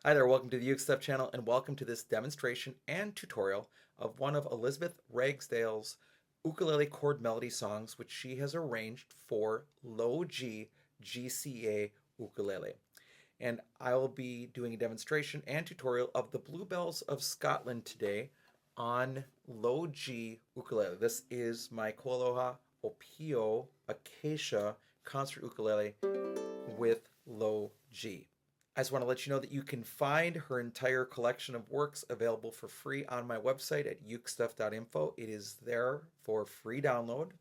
Hi there, welcome to the Uke Stuff channel and welcome to this demonstration and tutorial of one of Elizabeth Ragsdale's ukulele chord melody songs which she has arranged for low G GCA ukulele. And I will be doing a demonstration and tutorial of the Bluebells of Scotland today on low G ukulele. This is my Koaloha Opio Acacia concert ukulele with low G. I just want to let you know that you can find her entire collection of works available for free on my website at ukestuff.info. It is there for free download,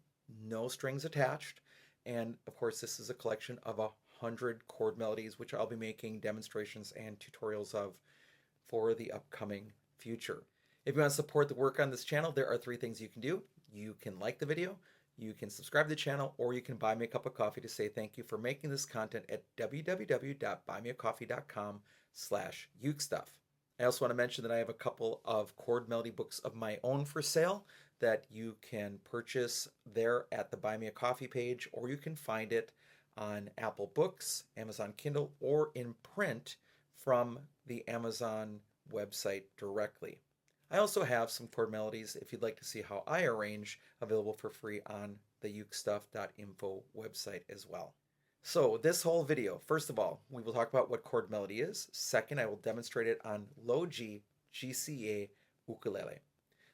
no strings attached. And of course, this is a collection of 100 chord melodies, which I'll be making demonstrations and tutorials of for the upcoming future. If you want to support the work on this channel, there are three things you can do. You can like the video, you can subscribe to the channel, or you can buy me a cup of coffee to say thank you for making this content at www.buymeacoffee.com/ukestuff. I also want to mention that I have a couple of chord melody books of my own for sale that you can purchase there at the Buy Me a Coffee page, or you can find it on Apple Books, Amazon Kindle, or in print from the Amazon website directly. I also have some chord melodies, if you'd like to see how I arrange, available for free on the ukestuff.info website as well. So this whole video, first of all, we will talk about what chord melody is. Second, I will demonstrate it on low G GCA ukulele.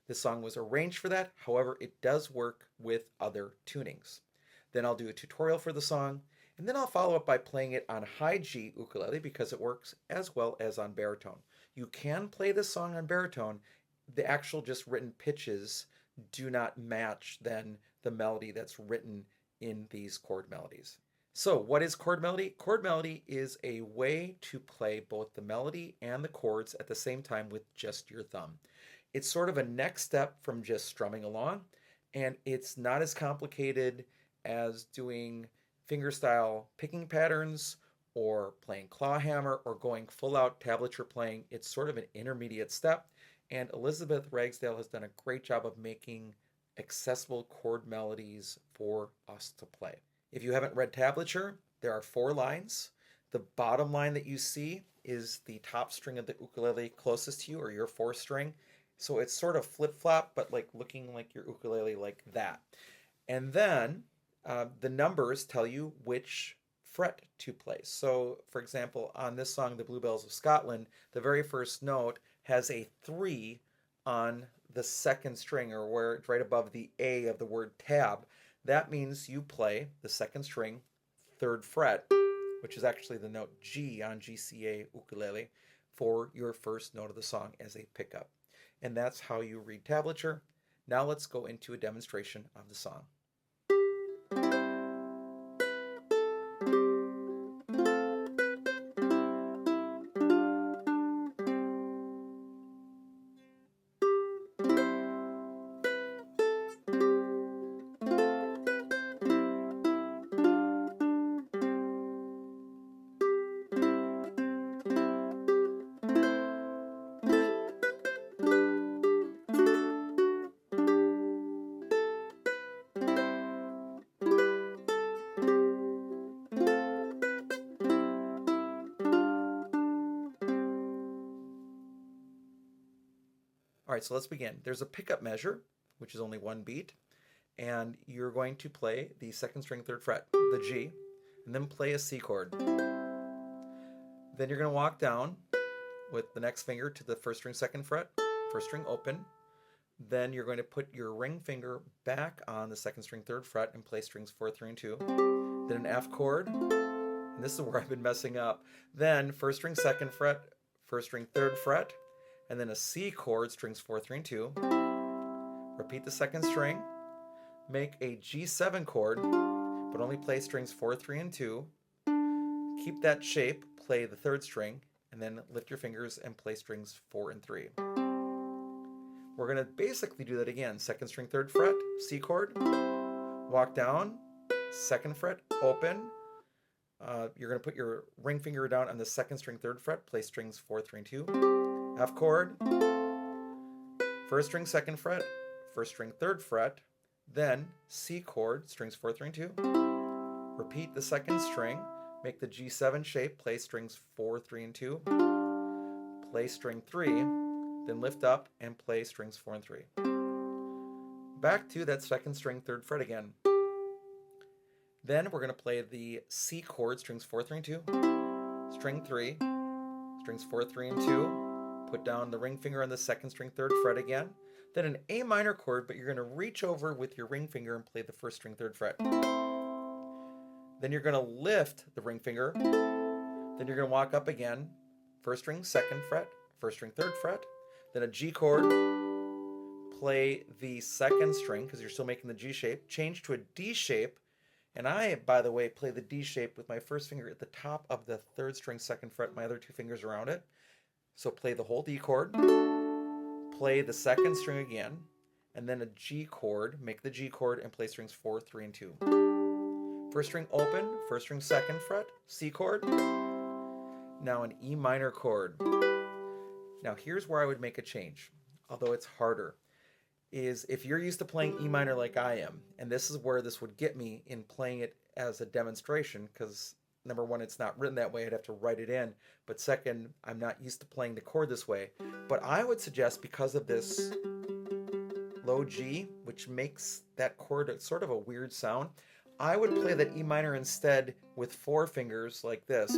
This song was arranged for that, however, it does work with other tunings. Then I'll do a tutorial for the song, and then I'll follow up by playing it on high G ukulele because it works as well as on baritone. You can play this song on baritone. The actual just written pitches do not match then the melody that's written in these chord melodies. So what is chord melody? Chord melody is a way to play both the melody and the chords at the same time with just your thumb. It's sort of a next step from just strumming along, and it's not as complicated as doing fingerstyle picking patterns or playing clawhammer or going full out tablature playing. It's sort of an intermediate step. And Elizabeth Ragsdale has done a great job of making accessible chord melodies for us to play. If you haven't read tablature, there are 4 lines. The bottom line that you see is the top string of the ukulele closest to you, or your 4th string. So it's sort of flip-flop, but like looking like your ukulele like that. And then the numbers tell you which fret to play. So for example, on this song, The Bluebells of Scotland, the very first note has a 3 on the 2nd string, or where it's right above the A of the word tab. That means you play the 2nd string, 3rd fret, which is actually the note G on GCA ukulele, for your first note of the song as a pickup. And that's how you read tablature. Now let's go into a demonstration of the song. All right, so let's begin. There's a pickup measure, which is only 1 beat, and you're going to play the 2nd string, 3rd fret, the G, and then play a C chord. Then you're going to walk down with the next finger to the 1st string, 2nd fret, 1st string open. Then you're going to put your ring finger back on the 2nd string, 3rd fret and play strings 4, 3, and 2. Then an F chord, and this is where I've been messing up. Then 1st string, 2nd fret, 1st string, 3rd fret, and then a C chord, strings 4, 3, and 2. Repeat the 2nd string, make a G7 chord, but only play strings 4, 3, and 2. Keep that shape, play the 3rd string, and then lift your fingers and play strings 4 and 3. We're going to basically do that again. 2nd string, 3rd fret, C chord, walk down, 2nd fret, open. You're going to put your ring finger down on the 2nd string, 3rd fret, play strings 4, 3, and 2. F chord, 1st string, 2nd fret, 1st string, 3rd fret, then C chord, strings 4, 3, and 2. Repeat the 2nd string, make the G7 shape, play strings 4, 3, and 2. play string 3, then lift up and play strings 4 and 3. Back to that second string 3rd fret again. Then we're going to play the C chord, strings 4, 3, and 2, string 3, strings 4, 3, and 2, put down the ring finger on the 2nd string 3rd fret again, then an A minor chord, but you're going to reach over with your ring finger and play the 1st string 3rd fret. Then you're going to lift the ring finger, then you're going to walk up again, 1st string 2nd fret, 1st string 3rd fret, then a G chord, play the 2nd string because you're still making the G shape, change to a D shape, and I, by the way, play the D shape with my 1st finger at the top of the 3rd string 2nd fret, my other 2 fingers around it. So play the whole D chord, play the 2nd string again, and then a G chord, make the G chord, and play strings 4, 3, and 2. 1st string open, 1st string 2nd fret, C chord, now an E minor chord. Now here's where I would make a change, although it's harder, is if you're used to playing E minor like I am, and this is where this would get me in playing it as a demonstration, because number one, it's not written that way, I'd have to write it in, but second, I'm not used to playing the chord this way. But I would suggest, because of this low G, which makes that chord sort of a weird sound, I would play that E minor instead with 4 fingers like this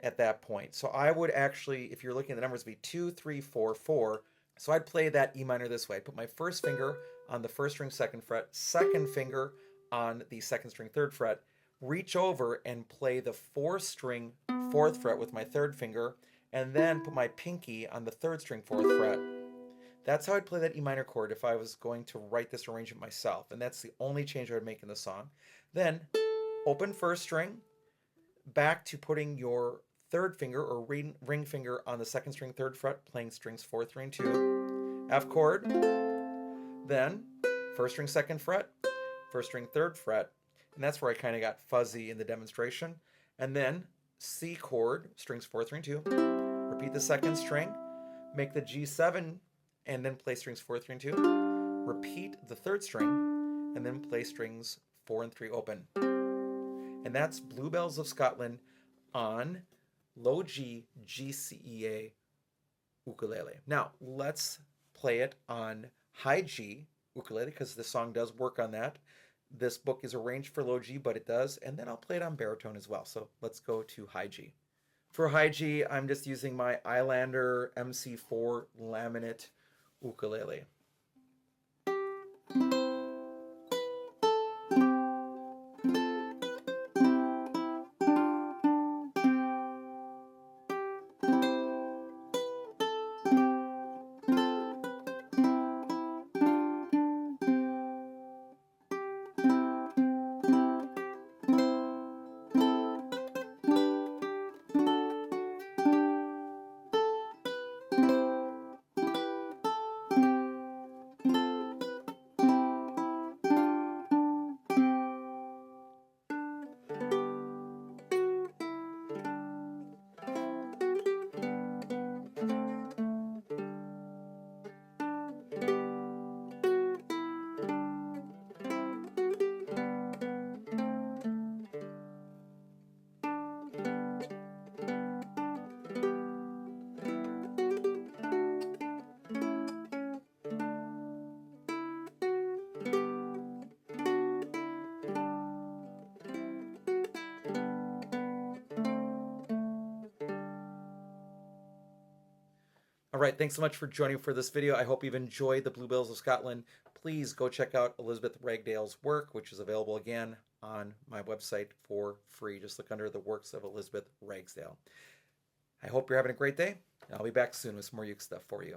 at that point. So I would actually, if you're looking at the numbers, be 2, 3, 4, 4. So I'd play that E minor this way. I'd put my 1st finger on the 1st string 2nd fret, 2nd finger on the 2nd string 3rd fret, reach over and play the 4th string 4th fret with my 3rd finger, and then put my pinky on the 3rd string 4th fret. That's how I'd play that E minor chord if I was going to write this arrangement myself, and that's the only change I would make in the song. Then open 1st string, back to putting your 3rd finger or ring finger on the 2nd string 3rd fret, playing strings 4, 3, and 2, F chord, then 1st string 2nd fret, 1st string 3rd fret, and that's where I kind of got fuzzy in the demonstration, and then C chord, strings 4, 3, and 2, repeat the 2nd string, make the G7, and then play strings 4, 3, and 2, repeat the 3rd string, and then play strings 4 and 3 open. And that's Bluebells of Scotland on low G, G, C, E, A ukulele. Now, let's play it on high G ukulele, because the song does work on that. This book is arranged for low G, but it does, and then I'll play it on baritone as well. So let's go to high G. For high G, I'm just using my Islander MC4 laminate ukulele. All right, thanks so much for joining for this video. I hope you've enjoyed the Bluebells of Scotland. Please go check out Elizabeth Ragsdale's work, which is available again on my website for free. Just look under the works of Elizabeth Ragsdale. I hope you're having a great day. I'll be back soon with some more uke stuff for you.